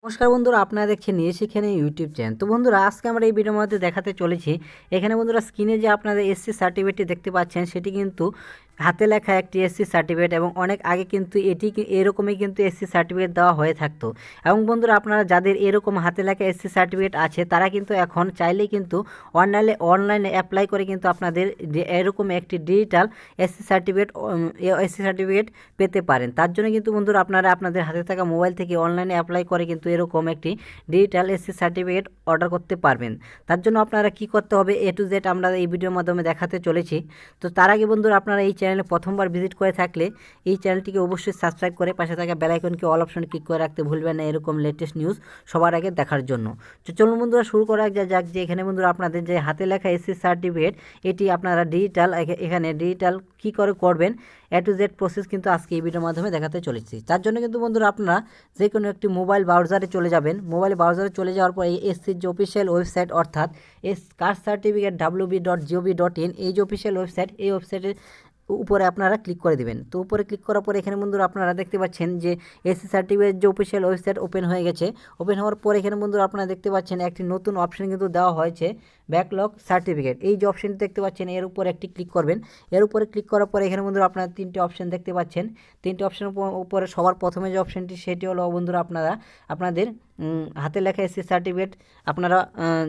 নমস্কার বন্ধুরা, আপনারা দেখছেন নিয়ে শিখে নিন ইউটিউব চ্যানেল। তো বন্ধুরা, আজকে আমরা এই ভিডিওর মধ্যে দেখাতে চলেছি। এখানে বন্ধুরা স্ক্রিনে যে আপনাদের এসসি সার্টিফিকেটটি দেখতে পাচ্ছেন, সেটি কিন্তু হাতে লেখা একটি এসসি সার্টিফিকেট এবং অনেক আগে কিন্তু এরকমই কিন্তু এসসি সার্টিফিকেট দেওয়া হয়ে থাকতো। এবং বন্ধুরা, আপনারা যাদের এরকম হাতে লেখা এসসি সার্টিফিকেট আছে, তারা কিন্তু এখন চাইলেই কিন্তু অনলাইনে অ্যাপ্লাই করে কিন্তু আপনাদের যে এরকম একটি ডিজিটাল এসসি সার্টিফিকেট পেতে পারেন। তার জন্য কিন্তু বন্ধুরা, আপনারা আপনাদের হাতে থাকা মোবাইল থেকে অনলাইনে অ্যাপ্লাই করে কিন্তু এরকম একটি ডিজিটাল এসসি সার্টিফিকেট অর্ডার করতে পারবেন। তার জন্য আপনারা কি করতে হবে, A to Z আমরা এই ভিডিওর মাধ্যমে দেখাতে চলেছি। তো তার আগে বন্ধুরা, আপনারা এই চ্যানেলে প্রথমবার ভিজিট করে থাকলে এই চ্যানেলটিকে অবশ্যই সাবস্ক্রাইব করে পাশে থাকা বেল আইকনকে অল অপশনে ক্লিক করে রাখতে ভুলবেন না, এরকম লেটেস্ট নিউজ সবার আগে দেখার জন্য। তো চলুন বন্ধুরা, শুরু করা যাক যে এখানে বন্ধুরা আপনাদের যে হাতে লেখা এসসি সার্টিফিকেট, এটি আপনারা ডিজিটাল এখানে ডিজিটাল কী করে করবেন A to Z প্রসেস কিন্তু আজকে এই ভিডিওর মাধ্যমে দেখাতে চলেছি। তার জন্য কিন্তু বন্ধুরা, আপনারা যে কোনো একটি মোবাইল ব্রাউজারে চলে যাবেন। মোবাইল ব্রাউজারে চলে যাওয়ার পর এই এসসির যে অফিসিয়াল ওয়েবসাইট, অর্থাৎ কাস্ট সার্টিফিকেট wb.gov.in, এই যে অফিসিয়াল ওয়েবসাইট, এই ওয়েবসাইটের উপরে আপনারা ক্লিক করে দেবেন। তো উপরে ক্লিক করার পর এখানে বন্ধুরা আপনারা দেখতে পাচ্ছেন যে এসসি সার্টিফিকেট যে অফিসিয়াল ওয়েবসাইট ওপেন হয়ে গেছে। ওপেন হওয়ার পর এখানে বন্ধুরা আপনারা দেখতে পাচ্ছেন একটি নতুন অপশন কিন্তু দেওয়া হয়েছে, ব্যাকলগ সার্টিফিকেট। এই যে অপশনটি দেখতে পাচ্ছেন, এর উপরে একটি ক্লিক করবেন। এর উপরে ক্লিক করার পরে এখানে বন্ধুরা আপনারা তিনটি অপশন দেখতে পাচ্ছেন। তিনটি অপশনের উপরে সবার প্রথমে যে অপশনটি, সেটি হলো বন্ধুরা আপনারা আপনাদের হাতে লেখা এসসি সার্টিফিকেট আপনারা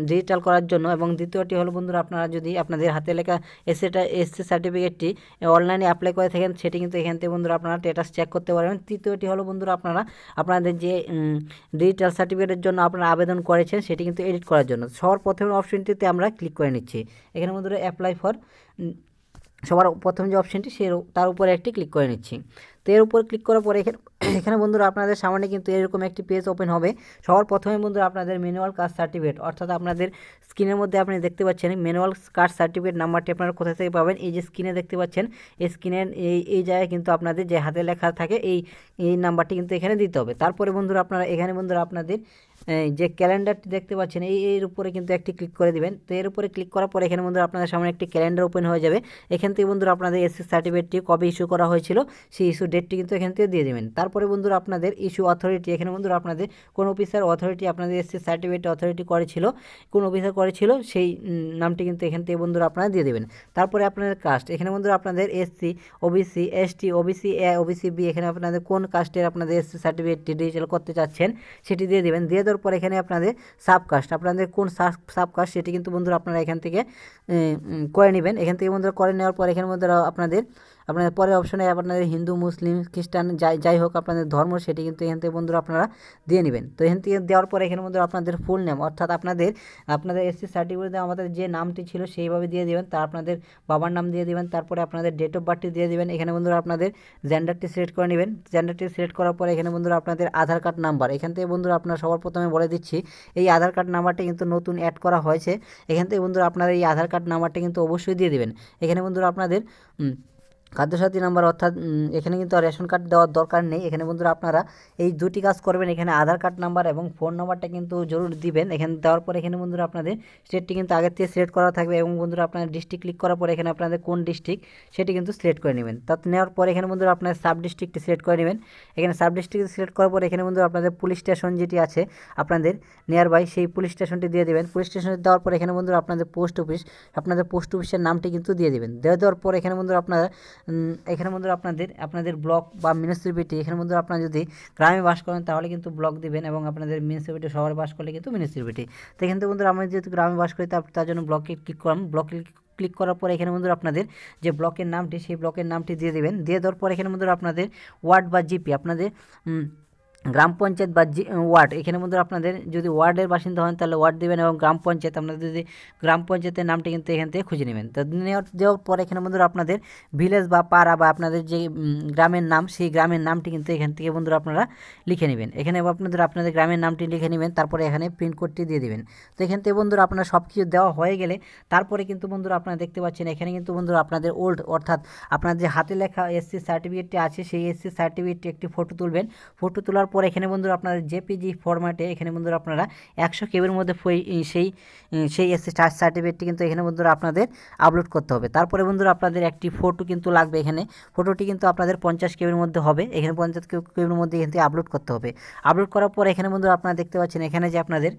ডিজিটাল করার জন্য, এবং দ্বিতীয়টি হলো বন্ধুরা, আপনারা যদি আপনাদের হাতে লেখা এসসি সার্টিফিকেটটি অনলাইনে অ্যাপ্লাই করে থাকেন, সেটি কিন্তু এখান থেকে বন্ধুরা আপনারা স্ট্যাটাস চেক করতে পারবেন। তৃতীয়টি হলো বন্ধুরা, আপনারা আপনাদের যে ডিজিটাল সার্টিফিকেটের জন্য আপনারা আবেদন করেছেন, সেটি কিন্তু এডিট করার জন্য। সবার প্রথমে অপশনটিতে আমরা ক্লিক করে নিচ্ছি। এখানে বন্ধুরা অ্যাপ্লাই ফর, সবার প্রথম যে অপশনটি তার উপরে একটি ক্লিক করে নিচ্ছি। তো এর উপর ক্লিক করার পরে এখানে বন্ধুরা আপনাদের সামনে কিন্তু এরকম একটি পেজ ওপেন হবে। সবার প্রথমে বন্ধুরা আপনাদের ম্যানুয়াল কাস্ট সার্টিফিকেট, অর্থাৎ আপনাদের স্ক্রিনের মধ্যে আপনি দেখতে পাচ্ছেন ম্যানুয়াল কাস্ট সার্টিফিকেট নাম্বারটি আপনারা কোথা থেকে পাবেন। এই যে স্ক্রিনে দেখতে পাচ্ছেন, এই স্ক্রিনের এই জায়গায় কিন্তু আপনাদের যে হাতে লেখা থাকে এই নাম্বারটি কিন্তু এখানে দিতে হবে। তারপরে বন্ধুরা আপনারা এখানে বন্ধুরা আপনাদের যে ক্যালেন্ডারটি দেখতে পাচ্ছেন, এর উপরে কিন্তু একটি ক্লিক করে দিবেন। তো এর উপরে ক্লিক করার পরে এখানে বন্ধুরা আপনাদের সামনে একটি ক্যালেন্ডার ওপেন হয়ে যাবে। এখান থেকে বন্ধুরা আপনাদের এসসি সার্টিফিকেটটি কবে ইস্যু করা হয়েছিল, সেই ইস্যু ডেটটি কিন্তু এখান থেকে দিয়ে দেবেন। তারপরে বন্ধুরা আপনাদের ইস্যু অথরিটি, এখানে বন্ধুরা আপনাদের কোন অফিসার অথরিটি আপনাদের এসসি সার্টিফিকেট অথরিটি করেছিল, কোন অফিসার করেছিল, সেই নামটি কিন্তু এখান থেকে বন্ধুরা আপনারা দিয়ে দেবেন। তারপরে আপনাদের কাস্ট, এখানে বন্ধুরা আপনাদের SC, OBC, ST, OBC A, OBC B, এখানে আপনাদের কোন কাস্টের আপনাদের এসসি সার্টিফিকেটটি ডিজিটাল করতে চাচ্ছেন সেটি দিয়ে দেবেন। দিয়ে দেওয়ার পর এখানে আপনাদের সাবকাস্ট, আপনাদের কোন সাবকাস্ট সেটি কিন্তু বন্ধুরা আপনারা এখান থেকে করে নেবেন। এখান থেকে বন্ধুরা করে নেওয়ার পর এখানে বন্ধুরা আপনাদের পরের অপশনে আপনাদের হিন্দু, মুসলিম, খ্রিস্টান যাই হোক আপনাদের ধর্ম, সেটি কিন্তু এখান থেকে বন্ধুরা আপনারা দিয়ে নেবেন। তো এখান থেকে দেওয়ার পরে এখানে বন্ধুরা আপনাদের ফুল নেম, অর্থাৎ আপনাদের এসসি সার্টিফিকেটে আমাদের যে নামটি ছিল সেইভাবে দিয়ে দেবেন। তার আপনাদের বাবার নাম দিয়ে দেবেন। তারপরে আপনাদের ডেট অফ বার্থটি দিয়ে দেবেন। এখানে বন্ধুরা আপনাদের জেন্ডারটি সিলেক্ট করে নেবেন। জেন্ডারটি সিলেক্ট করার পরে এখানে বন্ধুরা আপনাদের আধার কার্ড নাম্বার, এখান থেকে বন্ধুরা আপনারা সবার প্রথমে বলে দিচ্ছি, এই আধার কার্ড নাম্বারটি কিন্তু নতুন অ্যাড করা হয়েছে। এখান থেকে বন্ধুরা আপনাদের এই আধার কার্ড নাম্বারটি কিন্তু অবশ্যই দিয়ে দেবেন। এখানে বন্ধুরা আপনাদের খাদ্যসাথী নাম্বার, অর্থাৎ এখানে কিন্তু রেশন কার্ড দেওয়ার দরকার নেই। এখানে বন্ধুরা আপনারা এই দুটি কাজ করবেন, এখানে আধার কার্ড নাম্বার এবং ফোন নাম্বারটা কিন্তু জরুর দিবেন। এখানে দেওয়ার পর এখানে বন্ধুরা আপনাদের স্টেটটি কিন্তু আগের থেকে সিলেক্ট করা থাকবে, এবং বন্ধুরা আপনাদের ডিস্ট্রিক্ট ক্লিক করার পরে এখানে আপনাদের কোন ডিস্ট্রিক্ট সেটি কিন্তু সিলেক্ট করে নেবেন। তা নেওয়ার পর এখানে বন্ধুরা আপনাদের সাব ডিস্ট্রিক্টটি সিলেক্ট করে নেবেন। এখানে সাব ডিস্ট্রিক্ট সিলেক্ট করার পর এখানে বন্ধুরা আপনাদের পুলিশ স্টেশন যেটি আছে আপনাদের নিয়ার বাই, সেই পুলিশ স্টেশনটি দিয়ে দেবেন। পুলিশ স্টেশনে দেওয়ার পর এখানে বন্ধুরা আপনাদের পোস্ট অফিসের নামটি কিন্তু দিয়ে দেবেন। দেওয়ার পর এখানে বন্ধুরা আপনারা বন্ধুরা আপনাদের ব্লক বা মিউনিসিপ্যালিটি, এখানে বন্ধুরা আপনারা যদি গ্রামে বাস করেন তাহলে কিন্তু ব্লক দিবেন, এবং আপনাদের মিউনিসিপ্যালিটি শহরে বাস করলে কিন্তু মিউনিসিপ্যালিটি। তো এখান থেকে বন্ধুরা আমরা যেহেতু গ্রামে বাস করি, তার জন্য ব্লকে ক্লিক করলাম। ব্লকে ক্লিক করার পর এখানে বন্ধুরা আপনাদের যে ব্লকের নামটি, সেই ব্লকের নামটি দিয়ে দেবেন। দিয়ে দেওয়ার পর এখানে বন্ধুরা আপনাদের ওয়ার্ড বা জিপি, আপনাদের গ্রাম পঞ্চায়েত বা ওয়ার্ড, এখানে বন্ধুরা আপনাদের যদি ওয়ার্ডের বাসিন্দা হন তাহলে ওয়ার্ড দেবেন, এবং গ্রাম পঞ্চায়েত আপনাদের যদি গ্রাম পঞ্চায়েতের নামটি কিন্তু এখান থেকে খুঁজে নেবেন। তো দেওয়ার পর এখানে বন্ধুরা আপনাদের ভিলেজ বা পাড়া বা আপনাদের যে গ্রামের নাম, সেই গ্রামের নামটি কিন্তু এখান থেকে বন্ধুরা আপনারা লিখে নেবেন। এখানে আপনাদের গ্রামের নামটি লিখে নেবেন। তারপরে এখানে পিনকোডটি দিয়ে দেবেন। তো এখান থেকে বন্ধুরা আপনারা সব কিছু দেওয়া হয়ে গেলে তারপরে কিন্তু বন্ধুরা আপনারা দেখতে পাচ্ছেন এখানে কিন্তু বন্ধুরা আপনাদের ওল্ড, অর্থাৎ আপনার যে হাতে লেখা এসসি সার্টিফিকেটটি আছে, সেই এসসি সার্টিফিকেটটি একটি ফটো তুলবেন। ফটো তোলার পর এখানে বন্ধুরা আপনাদের জেপিজি ফরম্যাটে এখানে বন্ধুরা আপনারা 100 কেবির মধ্যে সেই এসএসসি সার্টিফিকেটটি কিন্তু এখানে বন্ধুরা আপনাদের আপলোড করতে হবে। তারপরে বন্ধুরা আপনাদের একটি ফটো কিন্তু লাগবে। এখানে ফটোটি কিন্তু আপনাদের 50 কেবির মধ্যে হবে। এখানে 50 কেবির মধ্যে এখান থেকে আপলোড করতে হবে। আপলোড করার পর এখানে বন্ধুরা আপনারা দেখতে পাচ্ছেন এখানে যে আপনাদের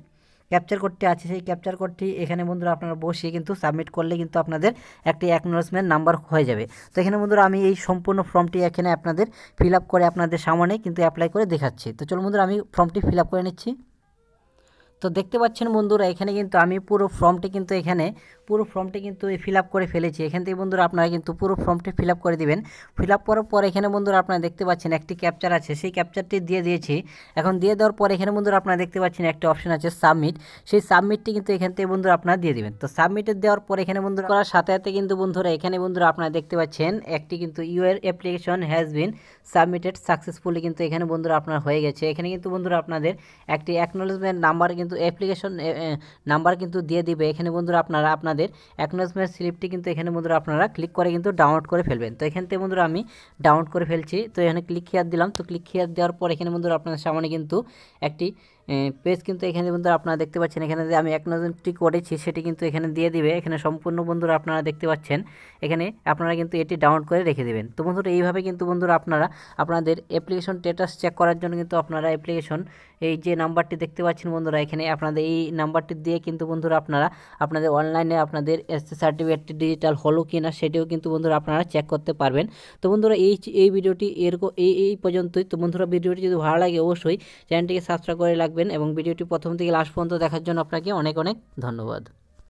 ক্যাপচার কোডটি আছে, সেই ক্যাপচার কোডটি এখানে বন্ধুরা আপনারা বসিয়ে কিন্তু সাবমিট করলে কিন্তু আপনাদের একটি অ্যাকনোলেজমেন্ট নাম্বার হয়ে যাবে। তো এখানে বন্ধুরা আমি এই সম্পূর্ণ ফর্মটি এখানে আপনাদের ফিল আপ করে আপনাদের সামনে কিন্তু অ্যাপ্লাই করে দেখাচ্ছি। তো চলো বন্ধুরা আমি ফর্মটি ফিল আপ করে নিচ্ছি। তো দেখতে পাচ্ছেন বন্ধুরা এখানে কিন্তু আমি পুরো ফর্মটি কিন্তু ফিল আপ করে ফেলেছি। এখান থেকে বন্ধুরা আপনারা কিন্তু পুরো ফর্মটি ফিল আপ করে দিবেন। ফিল আপ করার পর এখানে বন্ধুরা আপনারা দেখতে পাচ্ছেন একটি ক্যাপচার আছে, সেই ক্যাপচারটি দিয়ে দিয়েছি। এখন দিয়ে দেওয়ার পর এখানে বন্ধুরা আপনারা দেখতে পাচ্ছেন একটা অপশন আছে সাবমিট, সেই সাবমিটটি কিন্তু এখান থেকে বন্ধুরা আপনারা দিয়ে দিবেন। তো সাবমিটে দেওয়ার পর এখানে বন্ধুরা করার সাথে সাথে কিন্তু বন্ধুরা এখানে বন্ধুরা আপনারা দেখতে পাচ্ছেন একটি কিন্তু your application has been submitted successfully কিন্তু এখানে বন্ধুরা আপনার হয়ে গেছে। এখানে কিন্তু বন্ধুরা আপনাদের একটি অ্যাকনোলেজমেন্ট নাম্বার কিন্তু অ্যাপ্লিকেশন নাম্বার কিন্তু দিয়ে দিবে। এখানে বন্ধুরা আপনারা আপনাদের অ্যাকনোলেজমেন্ট স্লিপটি কিন্তু এখানে বন্ধুরা আপনারা ক্লিক করে কিন্তু ডাউনলোড করে ফেলবেন। তো এখান থেকে বন্ধুরা আমি ডাউনলোড করে ফেলছি। তো এখানে ক্লিক হিয়ার দিলাম। তো ক্লিক হিয়ার দেওয়ার পর এখানে বন্ধুরা আপনাদের সামনে কিন্তু একটি পেজ কিন্তু এখানে বন্ধুরা আপনারা দেখতে পাচ্ছেন এখানে যে আমি অ্যাকনোলেজমেন্টটি করেছি সেটি কিন্তু এখানে দিয়ে দিবে। এখানে সম্পূর্ণ বন্ধুরা আপনারা দেখতে পাচ্ছেন এখানে আপনারা কিন্তু এটি ডাউনলোড করে রেখে দেবেন। তো বন্ধুরা এইভাবে কিন্তু বন্ধুরা আপনারা আপনাদের অ্যাপ্লিকেশন স্ট্যাটাস চেক করার জন্য কিন্তু আপনারা অ্যাপ্লিকেশন এই যে নাম্বারটি দেখতে পাচ্ছেন বন্ধুরা এখানে আপনাদের এই নাম্বারটি দিয়ে কিন্তু বন্ধুরা আপনারা আপনাদের অনলাইনে আপনাদের এসএসসি সার্টিফিকেটটি ডিজিটাল হলো কি না সেটিও কিন্তু বন্ধুরা আপনারা চেক করতে পারবেন। তো বন্ধুরা এই ভিডিওটি এরকম এই পর্যন্তই। তো বন্ধুরা ভিডিওটি যদি ভালো লাগে অবশ্যই চ্যানেলটিকে সাবস্ক্রাইব করে রাখবেন এবং ভিডিওটি প্রথম থেকে লাস্ট পর্যন্ত দেখার জন্য আপনাকে অনেক অনেক ধন্যবাদ।